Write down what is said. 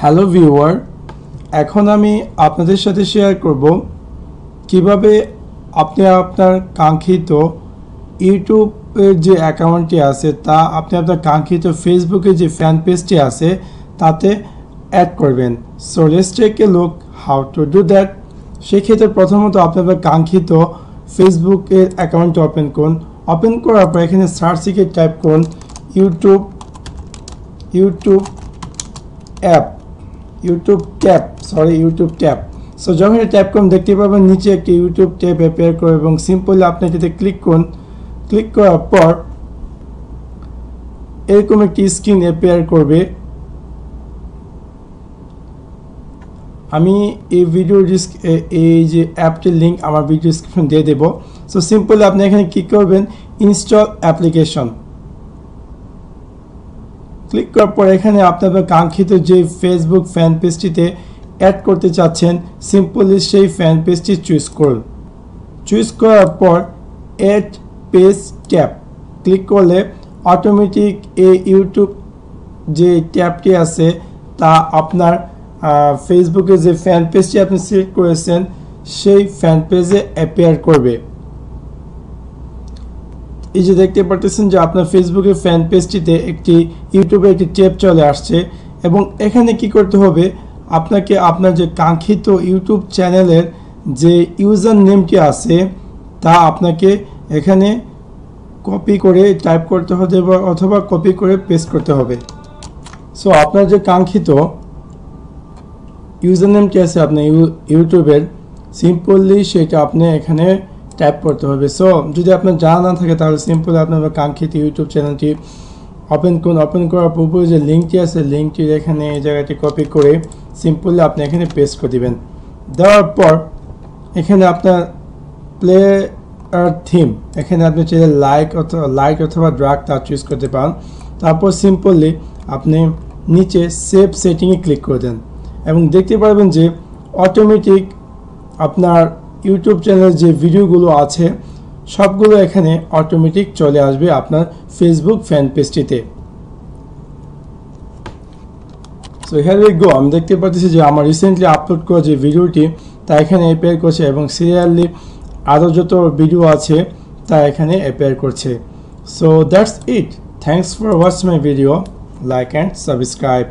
Hello viewer, এখন আমি আপনাদের সাথে শেয়ার করব কিভাবে আপনি আপনার কাঙ্ক্ষিত ইউটিউবের যে অ্যাকাউন্টটি আছে তা আপনি আপনার কাঙ্ক্ষিত ফেসবুকে যে ফ্যান পেজটি আছে তাতে অ্যাড করবেন। So let's take a look how to do that. সেক্ষেত্রে প্রথমত আপনি আপনার কাঙ্ক্ষিত ফেসবুকের অ্যাকাউন্টটি ওপেন করুন। ওপেন করার পর এখানে সার্চে টাইপ করুন ইউটিউব ট্যাব। সো যখন এটা ট্যাপ করুন দেখতে পাবেন নিচে একটি ইউটিউব ট্যাব অ্যাপিয়ার করে এবং সিম্পলি আপনি এটাতে ক্লিক করুন। ক্লিক করার পর এরকম একটি স্ক্রিন অ্যাপিয়ার করবে। আমি এই যে অ্যাপটির লিঙ্ক আমার ভিডিও ডিসক্রিপশন দিয়ে দেবো। সো সিম্পলি আপনি এখানে ক্লিক করবেন ইনস্টল অ্যাপ্লিকেশন। ক্লিক করার পর এখানে আপনাদের কাঙ্ক্ষিত যে ফেসবুক ফ্যান পেজটিতে অ্যাড করতে চাচ্ছেন সিম্পলি সেই ফ্যান পেজটি চুজ করুন। চুজ করার পর অ্যাড পেজ ট্যাব ক্লিক করলে অটোমেটিক এই ইউটিউব যে ট্যাবটি আছে তা আপনার ফেসবুকে যে ফ্যান পেজটি আপনি সিলেক্ট করেছেন সেই ফ্যান পেজে অ্যাপিয়ার করবে। এই যে দেখতে পাচ্ছেন যে আপনার ফেসবুকের ফ্যান পেজটিতে একটি ইউটিউবে একটি ট্যাব চলে আসছে এবং এখানে কি করতে হবে, আপনাকে আপনার যে কাঙ্ক্ষিত ইউটিউব চ্যানেলের যে ইউজার নেমটি আছে তা আপনাকে এখানে কপি করে টাইপ করতে হবে অথবা কপি করে পেস্ট করতে হবে। সো আপনার যে কাঙ্ক্ষিত ইউজার নেমটি আছে আপনার ইউটিউবের সিম্পলি সেটা আপনি এখানে টাইপ করতে হবে। সো যদি আপনার জানা না থাকে তাহলে সিম্পলি আপনার কাঙ্ক্ষিত ইউটিউব চ্যানেলটি ওপেন করুন। ওপেন করার পর যে লিঙ্কটি আছে লিঙ্কটির এখানে এই জায়গাটি কপি করে সিম্পলি আপনি এখানে পেস্ট করে দিবেন। দেওয়ার পর এখানে আপনার প্লে থিম এখানে আপনি চাইলে লাইট অথবা ড্রাগ তা চুজ করতে পারেন। তারপর সিম্পলি আপনি নিচে সেভ সেটিংয়ে ক্লিক করে দেন এবং দেখতে পারবেন যে অটোমেটিক আপনার ইউটিউব চ্যানেলের যে ভিডিওগুলো আছে সবগুলো এখানে অটোমেটিক চলে আসবে আপনার ফেসবুক ফ্যান পেজটিতে। সো হিয়ার উই গো, আমি দেখতে পাচ্ছি যে আমার রিসেন্টলি আপলোড করা যে ভিডিওটি তা এখানে অ্যাপিয়ার করছে এবং সিরিয়ালি আরও যত ভিডিও আছে তা এখানে অ্যাপিয়ার করছে। So that's it. Thanks for watching my video. Like and subscribe.